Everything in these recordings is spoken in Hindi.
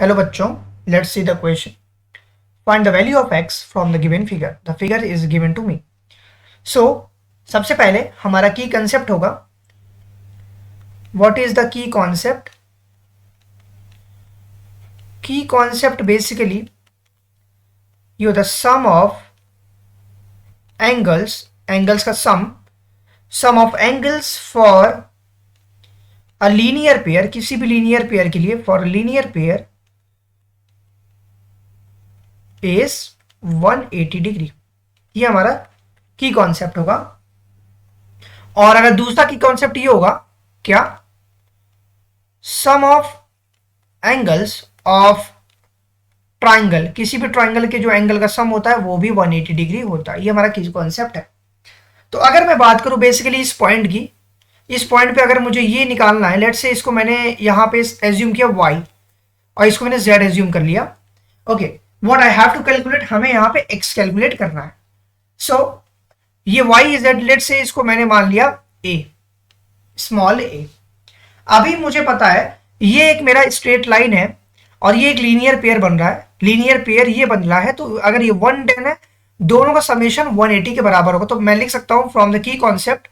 हेलो बच्चों, let's see the question. Find the value of x from the given figure. The figure is given to me. So सबसे पहले हमारा की कंसेप्ट होगा. What is the key concept? Key concept basically you the sum of angles का sum of angles for a linear pair, किसी भी लीनियर पेयर के लिए, for linear pair is 180 degree. ये हमारा की कॉन्सेप्ट होगा. और अगर दूसरा की कॉन्सेप्ट ये होगा, क्या? सम ऑफ एंगल्स ऑफ ट्राइंगल, किसी भी ट्राइंगल के जो एंगल का सम होता है वो भी 180 डिग्री होता है. ये हमारा की कॉन्सेप्ट है. तो अगर मैं बात करूं बेसिकली इस पॉइंट की, इस पॉइंट पे अगर मुझे ये निकालना है, लेट्स से इसको मैंने यहां पे एज्यूम किया y और इसको मैंने z एज्यूम कर लिया. Okay, what I have to calculate, हमें यहाँ पे x कैलकुलेट करना है. सो ये y z, लेट से इसको मैंने मान लिया a, स्मॉल a. अभी मुझे पता है ये एक मेरा स्ट्रेट लाइन है और ये एक लीनियर पेयर बन रहा है. लीनियर पेयर ये बन रहा है, तो अगर ये 110 है, दोनों का समेशन 180 के बराबर होगा. तो मैं लिख सकता हूं from the key concept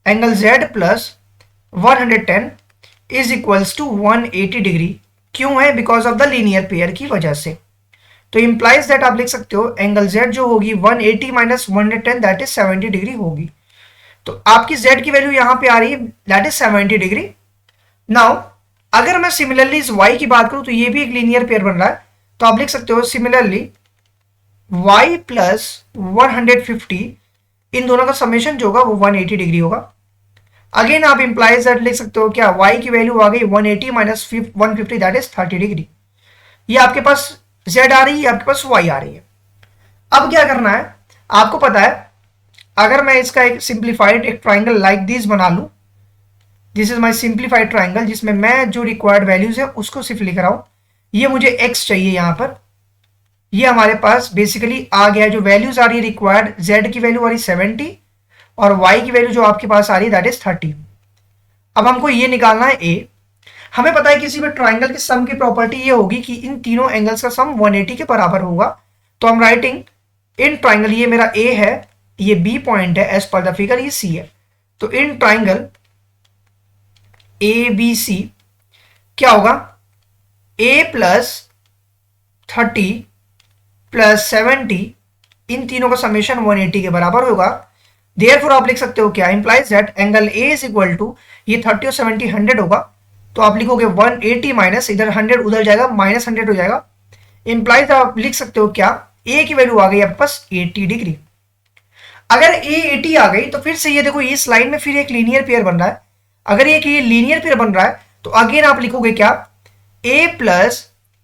angle z plus 110 is equals to 180 degree. क्यों है? Because of the linear pair की वजह से. तो इंप्लाइज दैट आप लिख सकते हो एंगल z जो होगी 180 माइनस 110 दैट इज 70 डिग्री होगी. तो आपकी z की वैल्यू यहां पे आ रही है, दैट इज 70 डिग्री. नाउ अगर मैं सिमिलरली इस y की बात करूं तो ये भी एक लीनियर पेयर बन रहा है. तो आप लिख सकते हो सिमिलरली y प्लस 150, इन दोनों का समेशन जो होगा वो 180 डिग्री होगा. अगेन आप इंप्लाइज दैट लिख सकते हो, क्या? y की वैल्यू आ गई 180 माइनस 150 दैट इज 30 डिग्री. ये आपके पास z आ रही है, आपके पास y आ रही है. अब क्या करना है आपको पता है, अगर मैं इसका एक सिंप्लीफाइड एक ट्राइंगल लाइक दिस बना लूं, this is my simplified triangle, जिसमें मैं जो रिक्वायर्ड वैल्यूज है उसको सिर्फ लिख रहा हूं. ये मुझे x चाहिए यहां पर. ये हमारे पास बेसिकली आ गया, जो वैल्यूज आ रही है रिक्वायर्ड, z की वैल्यू आ रही 70 और y की वैल्यू जो आपके पास आ रही है दैट इज 30. अब हमको ये निकालना है a. हमें पता है किसी भी ट्राइंगल के सम की प्रॉपर्टी ये होगी कि इन तीनों एंगल्स का सम 180 के बराबर होगा. तो हम राइटिंग इन ट्राइंगल, ये मेरा a है, ये b पॉइंट है, एज पर द फिगर ये c है. तो इन ट्राइंगल ABC क्या होगा? a प्लस 30 प्लस 70, इन तीनों का समेशन 180 के बराबर होगा. देयरफॉर आप लिख सकते हो क्या? Implies that angle a is equal to, ये 30 और 70 100 होगा, तो आप लिखोगे 180 माइनस, इधर 100 उधर जाएगा, माइनस 100 हो जाएगा. इंप्लाइज आप लिख सकते हो क्या? a की वैल्यू आ गई आपके पास 80 डिग्री. अगर a 80 आ गई तो फिर से ये देखो, इस लाइन में फिर एक लीनियर पेयर बन रहा है. अगर ये लीनियर पेयर बन रहा है तो अगेन आप लिखोगे क्या? a प्लस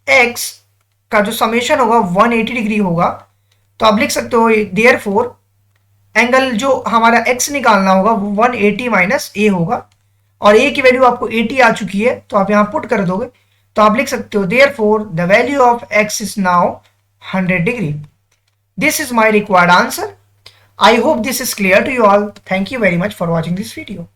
x का जो समेशन होगा 180 डिग्री होगा. तो आप लिख सकते हो देयरफॉर एंगल जो हमारा x निकालना होगा वो 180 माइनस a होगा. और a की वैल्यू आपको 80 आ चुकी है, तो आप यहां पुट कर दोगे. तो आप लिख सकते हो therefore the value of x is now 100 degree. This is my required answer. I hope this is clear to you all. Thank you very much for watching this video.